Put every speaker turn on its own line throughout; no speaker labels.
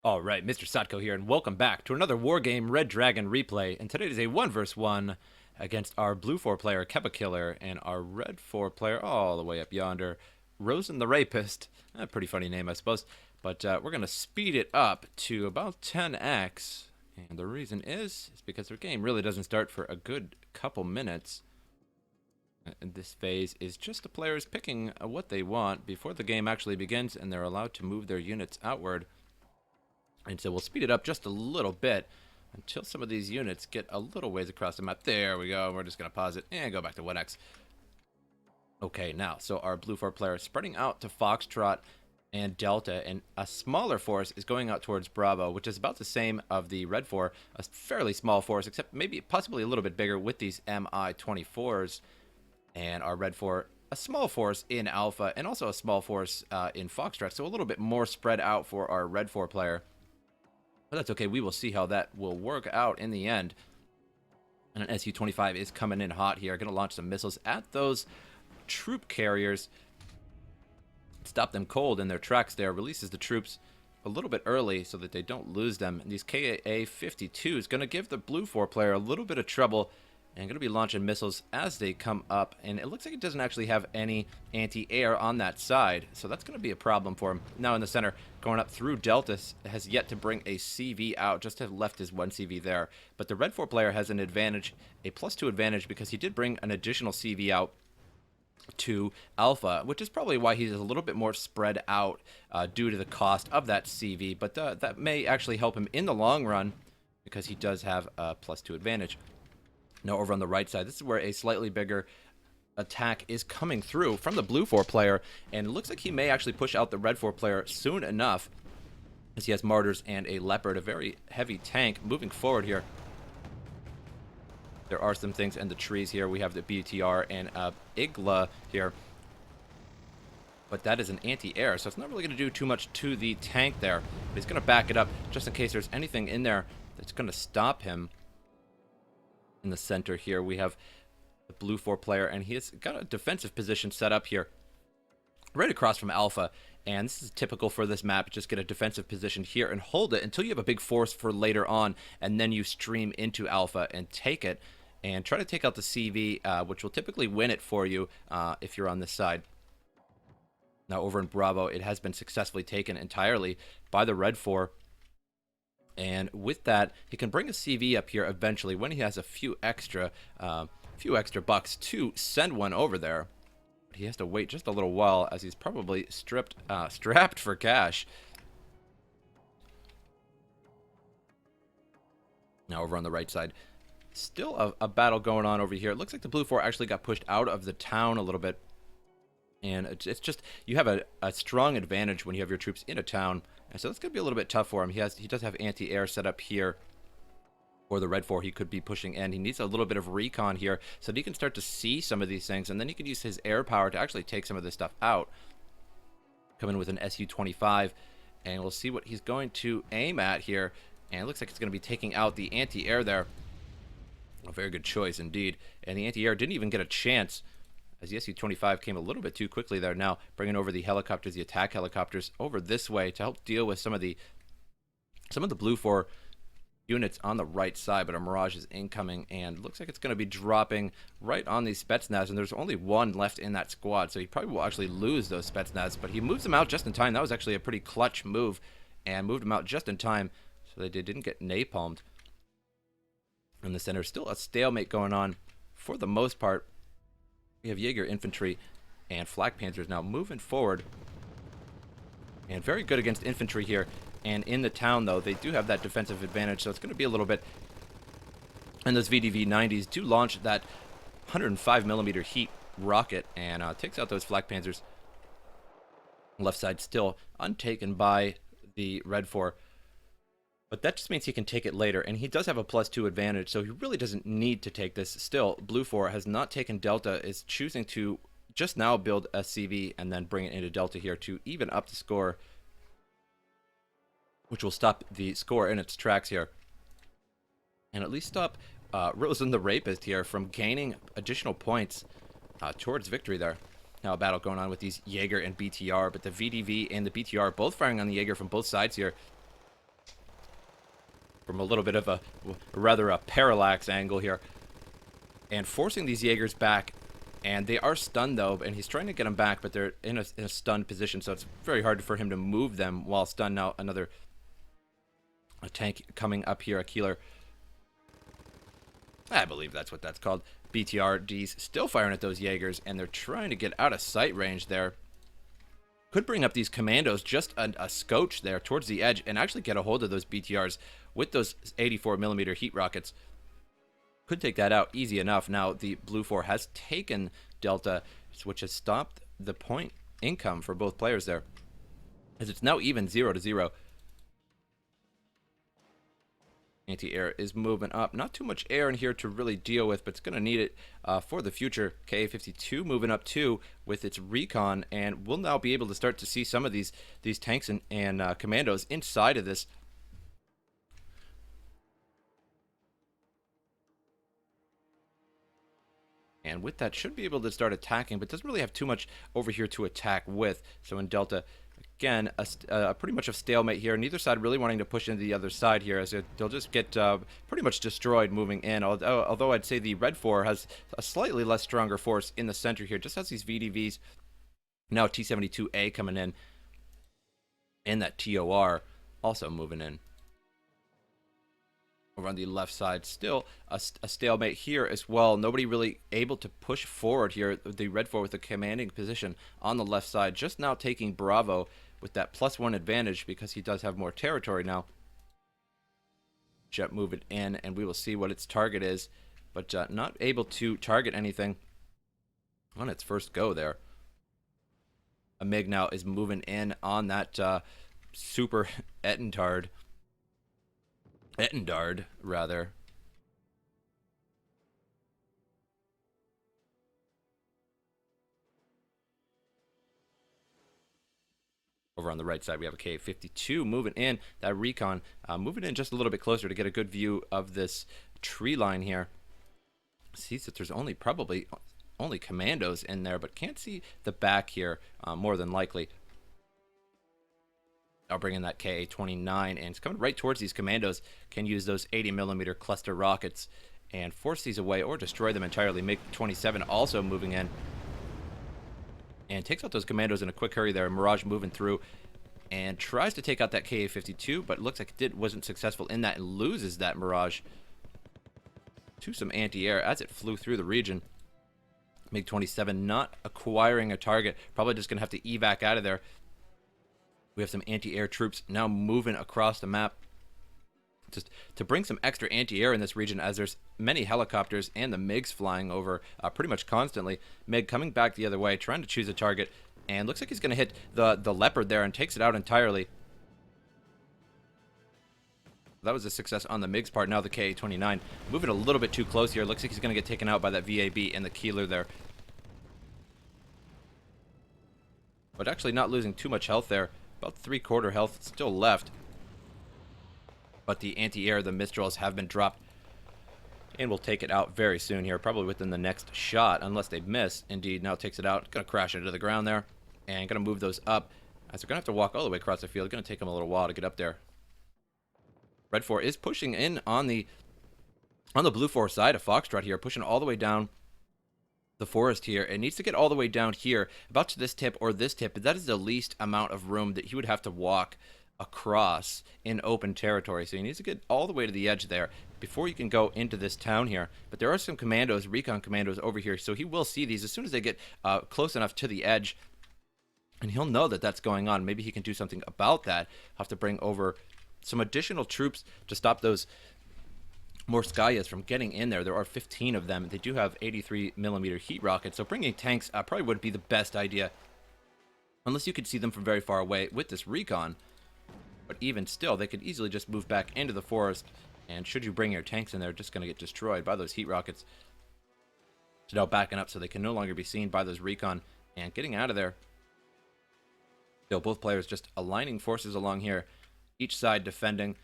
Alright, MrSotko here, and welcome back to another Wargame Red Dragon replay. And today is a 1 vs 1 against our blue 4 player, Kebakiller, and our red 4 player, all the way up yonder, Rozen the Rapist. A pretty funny name, I suppose. But we're going to speed it up to about 10x. And the reason is because their game really doesn't start for a good couple minutes. And this phase is just the players picking what they want before the game actually begins, and they're allowed to move their units outward. And so we'll speed it up just a little bit until some of these units get a little ways across the map. There we go. We're just going to pause it and go back to 1x. Okay, now, so our blue 4 player is spreading out to Foxtrot and Delta, and a smaller force is going out towards Bravo, which is about the same of the red 4, a fairly small force, except maybe possibly a little bit bigger with these MI-24s. And our red 4, a small force in Alpha, and also a small force in Foxtrot, so a little bit more spread out for our red 4 player. But that's okay. We will see how that will work out in the end. And an Su-25 is coming in hot here. Going to launch some missiles at those troop carriers. Stop them cold in their tracks there. Releases the troops a little bit early so that they don't lose them. And these Ka-52 is going to give the blue 4 player a little bit of trouble. And going to be launching missiles as they come up. And it looks like it doesn't actually have any anti-air on that side. So that's going to be a problem for him. Now in the center, going up through Delta, has yet to bring a CV out. Just have left his one CV there. But the red 4 player has an advantage, a +2 advantage, because he did bring an additional CV out to Alpha, which is probably why he's a little bit more spread out due to the cost of that CV. But that may actually help him in the long run because he does have a +2 advantage. Now over on the right side, this is where a slightly bigger attack is coming through from the blue 4 player, and it looks like he may actually push out the red 4 player soon enough, as he has Martyrs and a Leopard, a very heavy tank moving forward here. There are some things in the trees here. We have the BTR and Igla here, but that is an anti-air, so it's not really going to do too much to the tank there. But he's going to back it up just in case there's anything in there that's going to stop him. In the center here, we have the blue 4 player, and he has got a defensive position set up here right across from Alpha, and this is typical for this map. Just get a defensive position here and hold it until you have a big force for later on, and then you stream into Alpha and take it and try to take out the CV, which will typically win it for you if you're on this side. Now over in Bravo, it has been successfully taken entirely by the red 4. And with that, he can bring a CV up here eventually when he has a few extra bucks to send one over there. But he has to wait just a little while, as he's probably strapped for cash. Now over on the right side, still a battle going on over here. It looks like the blue 4 actually got pushed out of the town a little bit. And it's just, you have a strong advantage when you have your troops in a town. And so that's going to be a little bit tough for him. He does have anti-air set up here for the red 4. He could be pushing in. He needs a little bit of recon here so that he can start to see some of these things. And then he can use his air power to actually take some of this stuff out. Come in with an Su-25. And we'll see what he's going to aim at here. And it looks like it's going to be taking out the anti-air there. A very good choice indeed. And the anti-air didn't even get a chance, as the Su-25 came a little bit too quickly there. Now bringing over the helicopters, the attack helicopters, over this way to help deal with some of the blue 4 units on the right side. But a Mirage is incoming, and looks like it's going to be dropping right on these Spetsnaz, and there's only one left in that squad, so he probably will actually lose those Spetsnaz. But he moves them out just in time. That was actually a pretty clutch move, and moved them out just in time so they didn't get napalmed. In the center, still a stalemate going on for the most part. We have Jaeger infantry and Flak Panzers now moving forward. And very good against infantry here. And in the town, though, they do have that defensive advantage, so it's going to be a little bit. And those VDV-90s do launch that 105mm heat rocket and takes out those Flak Panzers. Left side still untaken by the red 4. But that just means he can take it later, and he does have a +2 advantage, so he really doesn't need to take this. Still, blue 4 has not taken Delta, is choosing to just now build a CV and then bring it into Delta here to even up the score, which will stop the score in its tracks here. And at least stop Rozen the Rapist here from gaining additional points towards victory there. Now a battle going on with these Jaeger and BTR, but the VDV and the BTR both firing on the Jaeger from both sides here. from a little bit of a rather a parallax angle here, and forcing these Jaegers back. And they are stunned though, and he's trying to get them back, but they're in a stunned position, so it's very hard for him to move them while stunned. Now another tank coming up here, a Keeler. I believe that's what that's called. BTRDs still firing at those Jaegers, and they're trying to get out of sight range there. Could bring up these commandos just a scotch there towards the edge and actually get a hold of those BTRs with those 84mm heat rockets. Could take that out easy enough. Now the Blue 4 has taken Delta, which has stopped the point income for both players there, as it's now even 0-0. Anti-air is moving up. Not too much air in here to really deal with, but it's going to need it for the future. Ka-52 moving up too with its recon, and we'll now be able to start to see some of these tanks and commandos inside of this. And with that, should be able to start attacking, but doesn't really have too much over here to attack with. So in Delta, again, pretty much a stalemate here. Neither side really wanting to push into the other side here, as they'll just get pretty much destroyed moving in. Although I'd say the Red 4 has a slightly less stronger force in the center here. Just has these VDVs. Now T-72A coming in. And that TOR also moving in. Over on the left side, still a stalemate here as well. Nobody really able to push forward here. The Red 4 with a commanding position on the left side, just now taking Bravo with that +1 advantage because he does have more territory now. Jet moving in, and we will see what its target is, but not able to target anything on its first go there. A MiG now is moving in on that Super Etendard, rather. Over on the right side, we have a Ka-52 moving in. That recon moving in just a little bit closer to get a good view of this tree line here. Sees that there's probably only commandos in there, but can't see the back here, more than likely. I'll bring in that Ka-29, and it's coming right towards these commandos. Can use those 80mm cluster rockets and force these away or destroy them entirely. MiG-27 also moving in and takes out those commandos in a quick hurry there. Mirage moving through and tries to take out that Ka-52, but it looks like it wasn't successful in that and loses that Mirage to some anti-air as it flew through the region. MiG-27 not acquiring a target, probably just going to have to evac out of there. We have some anti-air troops now moving across the map just to bring some extra anti-air in this region, as there's many helicopters and the MiGs flying over pretty much constantly. MiG coming back the other way, trying to choose a target, and looks like he's going to hit the Leopard there and takes it out entirely. That was a success on the MiG's part. Now the Ka-29 moving a little bit too close here. Looks like he's going to get taken out by that VAB and the Keeler there. But actually not losing too much health there. About 3/4 health still left. But the anti-air, the Mistrals, have been dropped. And we'll take it out very soon here, probably within the next shot, unless they miss. Indeed, now takes it out. Going to crash into the ground there. And going to move those up, as they're going to have to walk all the way across the field. Going to take them a little while to get up there. Red 4 is pushing in on the Blue 4 side of Foxtrot here, pushing all the way down the forest here. It needs to get all the way down here, about to this tip or this tip, but that is the least amount of room that he would have to walk across in open territory. So he needs to get all the way to the edge there before you can go into this town here. But there are some commandos, recon commandos over here, so he will see these as soon as they get close enough to the edge, and he'll know that that's going on. Maybe he can do something about that. Have to bring over some additional troops to stop those Morskayas from getting in there. There are 15 of them. They do have 83mm heat rockets, so bringing tanks probably would be the best idea, unless you could see them from very far away with this recon. But even still, they could easily just move back into the forest, and should you bring your tanks in there, just going to get destroyed by those heat rockets. So now backing up so they can no longer be seen by those recon and getting out of there. Still, both players just aligning forces along here, each side defending.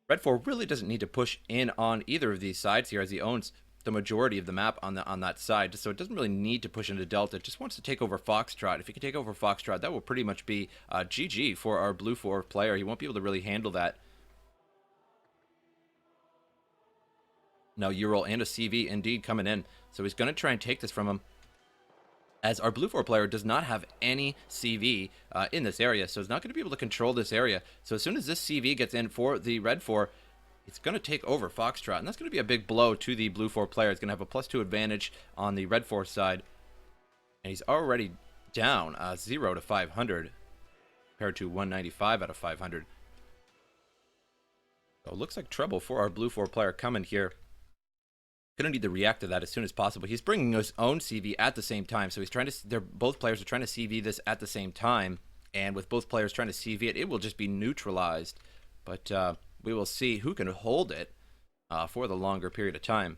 Red 4 really doesn't need to push in on either of these sides here, as he owns the majority of the map on that side, so it doesn't really need to push into Delta. It just wants to take over Foxtrot. If he can take over Foxtrot, that will pretty much be GG for our Blue 4 player. He won't be able to really handle that. Now Ural and a CV indeed coming in. So he's going to try and take this from him, as our blue 4 player does not have any CV in this area, so he's not going to be able to control this area. So as soon as this CV gets in for the red 4, it's going to take over Foxtrot, and that's going to be a big blow to the blue 4 player. It's going to have a +2 advantage on the red 4 side, and he's already down 0 to 500 compared to 195 out of 500. So it looks like trouble for our blue 4 player coming here. Going to need to react to that as soon as possible. He's bringing his own CV at the same time, so he's trying to. Both players are trying to CV this at the same time, and with both players trying to CV it, it will just be neutralized. But we will see who can hold it for the longer period of time.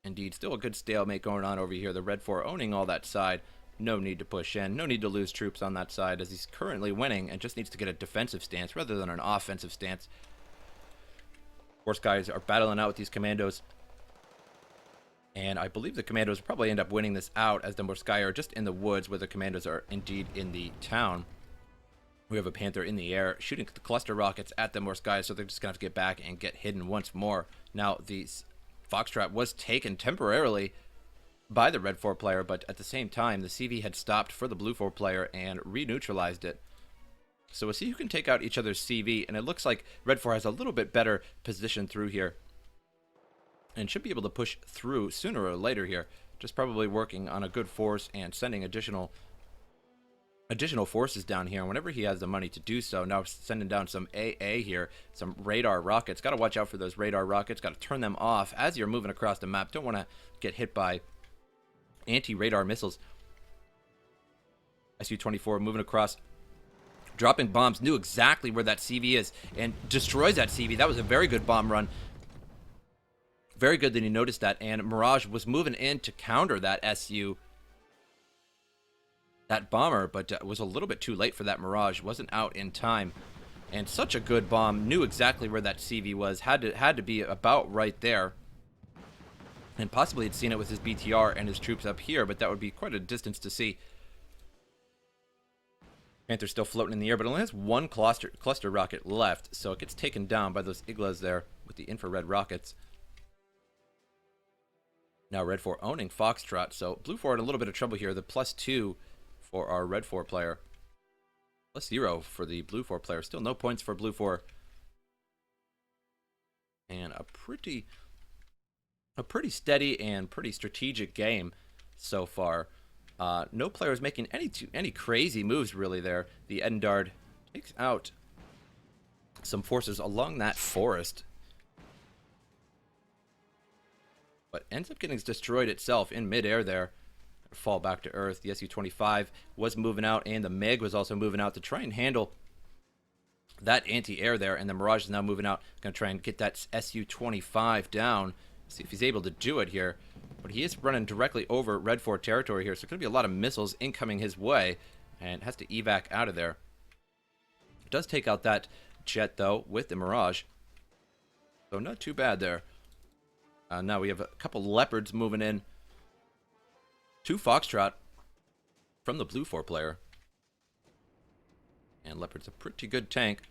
Indeed, still a good stalemate going on over here. The red 4 owning all that side. No need to push in. No need to lose troops on that side, as he's currently winning and just needs to get a defensive stance rather than an offensive stance. Horse guys are battling out with these commandos, and I believe the commandos will probably end up winning this out, as the Morskaya are just in the woods where the commandos are indeed in the town. We have a Panther in the air shooting the cluster rockets at the Morskaya, so they're just gonna have to get back and get hidden once more. Now the Foxtrot was taken temporarily by the red 4 player, but at the same time the CV had stopped for the blue 4 player and re-neutralized it. So we'll see who can take out each other's CV, and it looks like red 4 has a little bit better position through here and should be able to push through sooner or later here. Just probably working on a good force and sending additional forces down here, and whenever he has the money to do so. Now sending down some AA here, some radar rockets. Got to watch out for those radar rockets. Got to turn them off as you're moving across the map. Don't want to get hit by anti-radar missiles. Su-24 moving across, dropping bombs, knew exactly where that CV is, and destroys that CV. That was a very good bomb run. Very good that he noticed that, and Mirage was moving in to counter that that bomber, but was a little bit too late for that Mirage. Wasn't out in time, and such a good bomb. Knew exactly where that CV was. Had to be about right there, and possibly had seen it with his BTR and his troops up here, but that would be quite a distance to see. Panther's still floating in the air, but only has one cluster rocket left, so it gets taken down by those Iglas there with the infrared rockets. Now red 4 owning Foxtrot, so blue 4 in a little bit of trouble here. The +2 for our red 4 player, +0 for the blue 4 player. Still no points for blue 4, and a pretty steady and pretty strategic game so far. No players making any crazy moves really there. The Edendard takes out some forces along that forest, but ends up getting destroyed itself in midair there. Fall back to earth. The Su-25 was moving out, and the Meg was also moving out to try and handle that anti-air there, and the Mirage is now moving out. Going to try and get that Su-25 down. See if he's able to do it here. But he is running directly over red 4 territory here, so there's going to be a lot of missiles incoming his way, and has to evac out of there. It does take out that jet, though, with the Mirage. So not too bad there. Now we have a couple Leopards moving in to Foxtrot from the blue 4 player. And Leopard's a pretty good tank.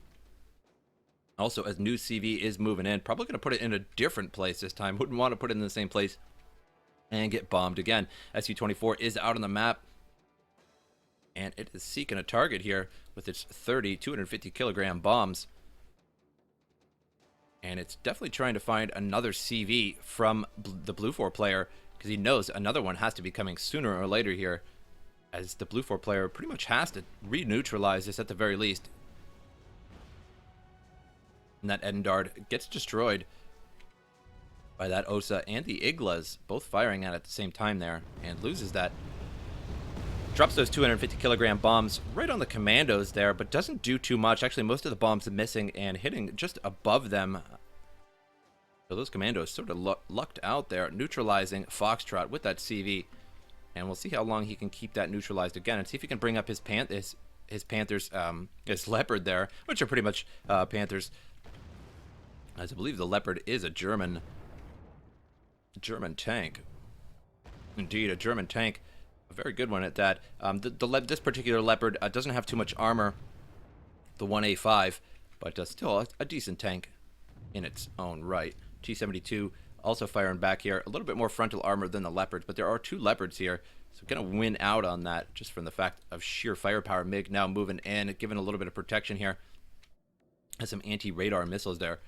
Also, as new CV is moving in, probably going to put it in a different place this time. Wouldn't want to put it in the same place and get bombed again. Su-24 is out on the map, and it is seeking a target here with its 250 kilogram bombs. And it's definitely trying to find another CV from the blue 4 player, because he knows another one has to be coming sooner or later here, as the blue 4 player pretty much has to re-neutralize this at the very least. And that Edendard gets destroyed by that Osa and the Iglas, both firing at the same time there, and loses that. Drops those 250 kilogram bombs right on the commandos there, but doesn't do too much. Actually, most of the bombs are missing and hitting just above them. So those commandos sort of lucked out there, neutralizing Foxtrot with that CV. And we'll see how long he can keep that neutralized again, and see if he can bring up his Panthers, his Leopard there, which are pretty much Panthers. As I believe the Leopard is a German tank. Indeed, a German tank. A very good one at that. This particular Leopard doesn't have too much armor, the 1A5, but still a decent tank. in its own right. T-72 also firing back here. A little bit more frontal armor than the Leopards, but there are 2 Leopards here. So going to win out on that just from the fact of sheer firepower. MiG now moving in, giving a little bit of protection here. Has some anti-radar missiles there.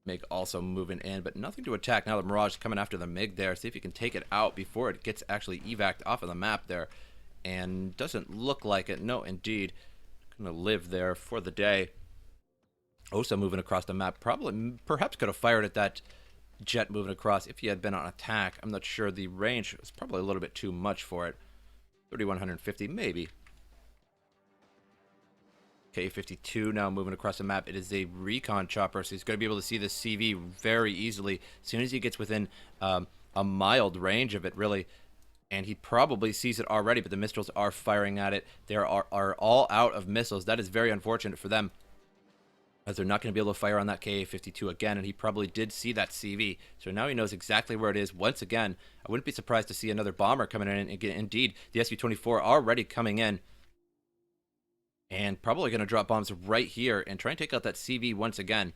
MiG also moving in, but nothing to attack. Now the Mirage coming after the MiG there. See if you can take it out before it gets actually evac'd off of the map there. And doesn't look like it. No, indeed. Gonna live there for the day. Osa moving across the map. Perhaps could have fired at that jet moving across if he had been on attack. I'm not sure. The range was probably a little bit too much for it. 3,150, maybe. K-52 now moving across the map. It is a recon chopper, so he's going to be able to see the CV very easily as soon as he gets within a mild range of it, really. And he probably sees it already, but the missiles are firing at it. They are all out of missiles. That is very unfortunate for them, as they're not going to be able to fire on that Ka-52 again, and he probably did see that CV. So now he knows exactly where it is. Once again, I wouldn't be surprised to see another bomber coming in. And indeed, the Su-24 already coming in, and probably going to drop bombs right here and try and take out that CV once again.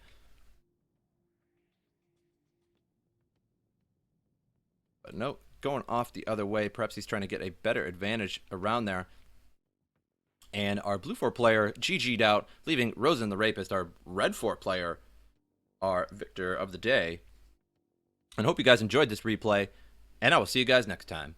But no, going off the other way. Perhaps he's trying to get a better advantage around there. And our Blue 4 player GG'd out, leaving Rozen the Rapist, our Red 4 player, our victor of the day. And hope you guys enjoyed this replay, and I will see you guys next time.